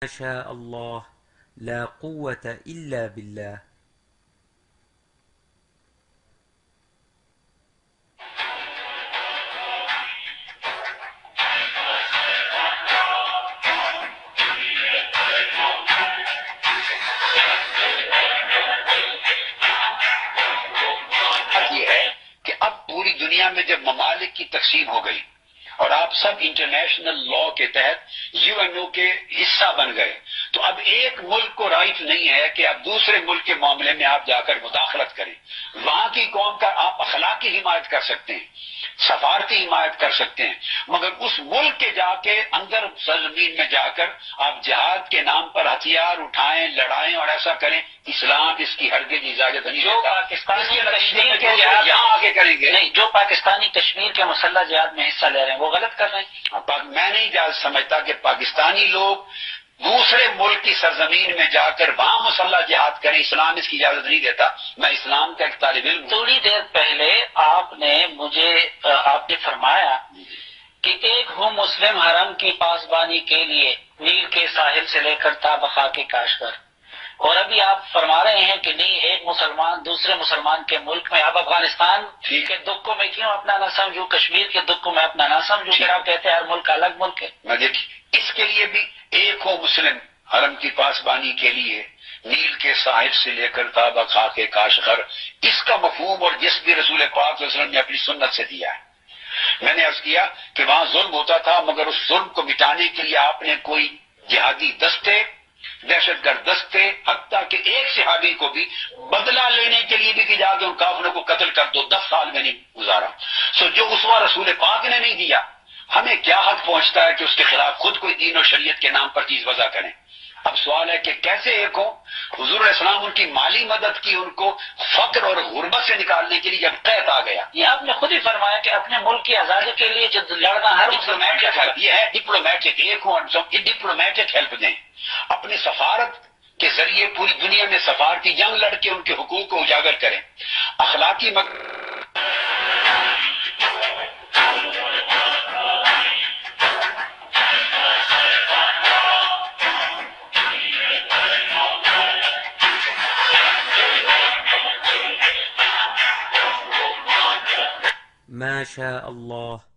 ما شاء الله لا قوة إلا بالله. یہ ہے کہ اب پوری دنیا میں جب ممالک کی تقسیم ہو گئی اور آپ سب انٹرنیشنل لا کے تحت یو این او کے حصہ بن گئے، تو اب ایک ملک کو رائٹ نہیں ہے کہ اب دوسرے ملک کے معاملے میں آپ جا کر مداخلت کریں۔ وہاں کی قوم کا آپ اخلاقی حمایت کر سکتے ہیں، سفارتی حمایت کر سکتے ہیں، مگر اس ملک کے جا کے اندر سرزمین میں جا کر آپ جہاد کے نام پر ہتھیار اٹھائیں، لڑائیں اور ایسا کریں، اسلام اس کی ہرگز اجازت نہیں جو دیتا۔ پاکستانی اس کے نتیجے کشمیر میں کے دوسرے جہاد یہاں آگے کریں گے۔ نہیں، جو پاکستانی کشمیر کے مسلح جہاد میں حصہ لے رہے ہیں وہ غلط کر رہے ہیں۔ میں نہیں سمجھتا کہ پاکستانی لوگ دوسرے ملک کی سرزمین میں جا کر وہاں مسلح جہاد کریں، اسلام اس کی اجازت نہیں دیتا۔ میں اسلام کا ایک طالب علم ہوں۔ تھوڑی دیر پہلے آپ نے فرمایا کہ ایک ہو مسلم حرم کی پاسبانی کے لیے نیل کے ساحل سے لے کر تا بخا کے کاشغر، اور ابھی آپ فرما رہے ہیں کہ نہیں، ایک مسلمان دوسرے مسلمان کے ملک میں، اب افغانستان کے دکھ کو میں کیوں اپنا نہ سمجھوں، کشمیر کے دکھ کو میں اپنا نہ سمجھوں، پھر آپ کہتے ہیں ہر ملک الگ ملک ہے۔ میں دیکھیے اس کے لیے بھی ایک ہو مسلم حرم کی پاسبانی کے لیے نیل کے ساحل سے لے کر تا بخا کے کاشغر، اس کا مفہوم اور جس بھی رسول پاک صلی اللہ علیہ وسلم نے اپنی سنت سے دیا ہے۔ میں نے عرض کیا کہ وہاں ظلم ہوتا تھا، مگر اس ظلم کو مٹانے کے لیے آپ نے کوئی جہادی دستے، دہشت گرد دستے، حتیٰ کہ ایک صحابی کو بھی بدلہ لینے کے لیے بھی کہ جا کے ان کافروں کو قتل کر دو، 10 سال میں نہیں گزارا۔ جو اسوہ رسول پاک نے نہیں دیا، ہمیں کیا حق پہنچتا ہے کہ اس کے خلاف خود کوئی دین اور شریعت کے نام پر چیز وضع کریں؟ اب سوال ہے کہ کیسے ایک ہو؟ حضور علیہ السلام ان کی مالی مدد کی، ان کو فقر اور غربت سے نکالنے کے لیے جب قحط آ گیا۔ یہ آپ نے خود ہی فرمایا کہ اپنے ملک کی آزادی کے لیے جو لڑنا ہر ڈپلومیٹک ہیلپ، یہ ہے ڈپلومیٹک، ایک ہوں ڈپلومیٹک ہیلپ دیں، اپنی سفارت کے ذریعے پوری دنیا میں سفارتی جنگ لڑ کے ان کے حقوق کو اجاگر کریں، اخلاقی ما شاء الله